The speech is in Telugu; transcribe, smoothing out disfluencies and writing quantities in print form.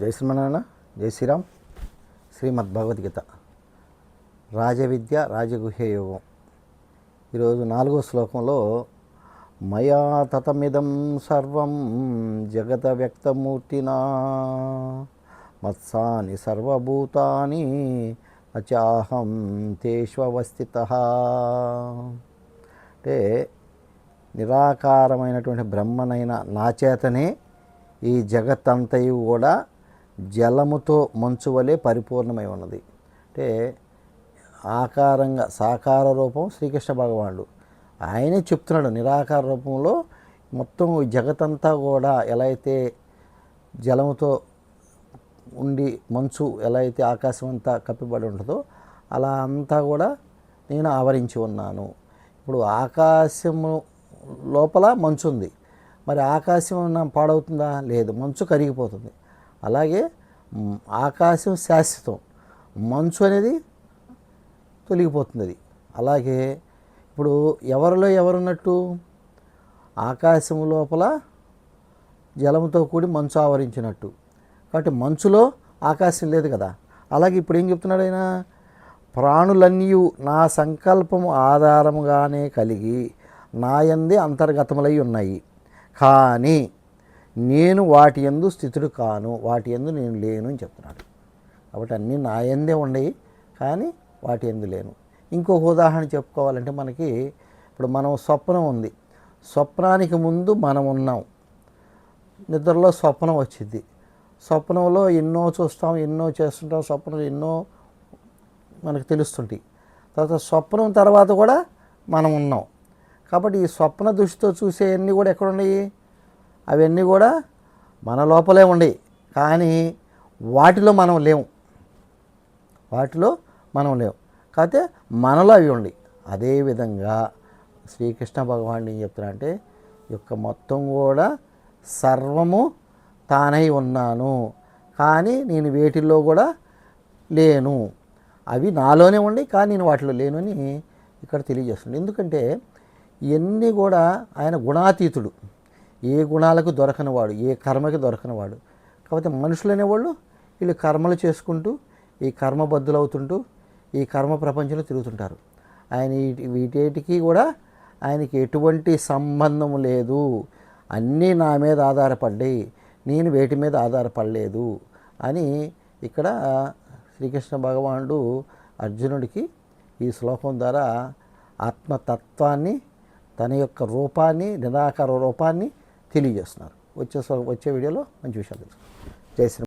జై శ్రీమన్నారాయణ, జై శ్రీరామ్. శ్రీమద్ భగవద్గీత రాజవిద్య రాజగుహ్య యోగం. ఈరోజు 4వ శ్లోకంలో మయా తతమిదం సర్వం జగత వ్యక్తమూర్తినా మత్సాని సర్వభూతాని అచాహం తేష్వస్థితః. అంటే నిరాకారమైనటువంటి బ్రహ్మనైన నా చేతనే ఈ జగత్తంతయు కూడా జలముతో మంచు వలె పరిపూర్ణమై ఉన్నది. అంటే ఆకారంగా సాకార రూపం శ్రీకృష్ణ భగవానుడు ఆయనే చెప్తున్నాడు. నిరాకార రూపంలో మొత్తం జగతంతా కూడా ఎలా అయితే జలముతో ఉండి మంచు ఎలా అయితే ఆకాశం అంతా కప్పిబడి ఉంటుందో అలా అంతా కూడా నేను ఆవరించి ఉన్నాను. ఇప్పుడు ఆకాశము లోపల మంచు ఉంది, మరి ఆకాశం పాడవుతుందా? లేదు, మంచు కరిగిపోతుంది. అలాగే ఆకాశం శాశ్వతం, మంచు అనేది తొలగిపోతుంది. అది అలాగే ఇప్పుడు ఎవరిలో ఎవరున్నట్టు? ఆకాశం లోపల జలంతో కూడి మంచు ఆవరించినట్టు. కాబట్టి మంచులో ఆకాశం లేదు కదా. అలాగే ఇప్పుడు ఏం చెప్తున్నాడు ఆయన? ప్రాణులన్నీ నా సంకల్పము ఆధారముగానే కలిగి నాయందే అంతర్గతములై ఉన్నాయి, కానీ నేను వాటి యందు స్థితుడు కాను, వాటి యందు నేను లేను అని చెప్తున్నాడు. కాబట్టి అన్నీ నా యందే ఉండయి, కానీ వాటి యందు లేను. ఇంకొక ఉదాహరణ చెప్పుకోవాలంటే మనకి ఇప్పుడు మనం స్వప్నం ఉంది, స్వప్నానికి ముందు మనం ఉన్నాం. నిద్రలో స్వప్నం వచ్చింది, స్వప్నంలో ఎన్నో చూస్తాం, ఎన్నో చేస్తుంటాం, స్వప్నం ఎన్నో మనకు తెలుస్తుంటాయి. తర్వాత స్వప్నం తర్వాత కూడా మనం ఉన్నాం. కాబట్టి ఈ స్వప్న దృష్టితో చూసేవన్నీ కూడా ఎక్కడ ఉన్నాయి? అవన్నీ కూడా మన లోపలే ఉన్నాయి, కానీ వాటిలో మనం లేవు, వాటిలో మనం లేవు. కాకపోతే మనలో అవి ఉన్నాయి. అదేవిధంగా శ్రీకృష్ణ భగవానుడు ఏం చెప్తున్నా అంటే యొక్క మొత్తం కూడా సర్వము తానై ఉన్నాను, కానీ నేను వేటిల్లో కూడా లేను. అవి నాలోనే ఉండి కానీ నేను వాటిలో లేను అని ఇక్కడ తెలియజేస్తుంది. ఎందుకంటే ఇవన్నీ కూడా ఆయన గుణాతీతుడు, ఏ గుణాలకు దొరకనివాడు, ఏ కర్మకి దొరకనివాడు. కాకపోతే మనుషులు అనేవాళ్ళు వీళ్ళు కర్మలు చేసుకుంటూ ఈ కర్మబద్ధులు అవుతుంటూ ఈ కర్మ ప్రపంచంలో తిరుగుతుంటారు. ఆయన వీటికి కూడా ఆయనకి ఎటువంటి సంబంధం లేదు, అన్నీ నా మీద ఆధారపడ్డాయి, నేను వేటి మీద ఆధారపడలేదు అని ఇక్కడ శ్రీకృష్ణ భగవానుడు అర్జునుడికి ఈ శ్లోకం ద్వారా ఆత్మతత్వాన్ని, తన యొక్క రూపాన్ని, నిరాకార రూపాన్ని తెలియజేస్తున్నారు. వచ్చే వీడియోలో మంచి విషయాలు తెలుసుకుందాం. జై శ్రీ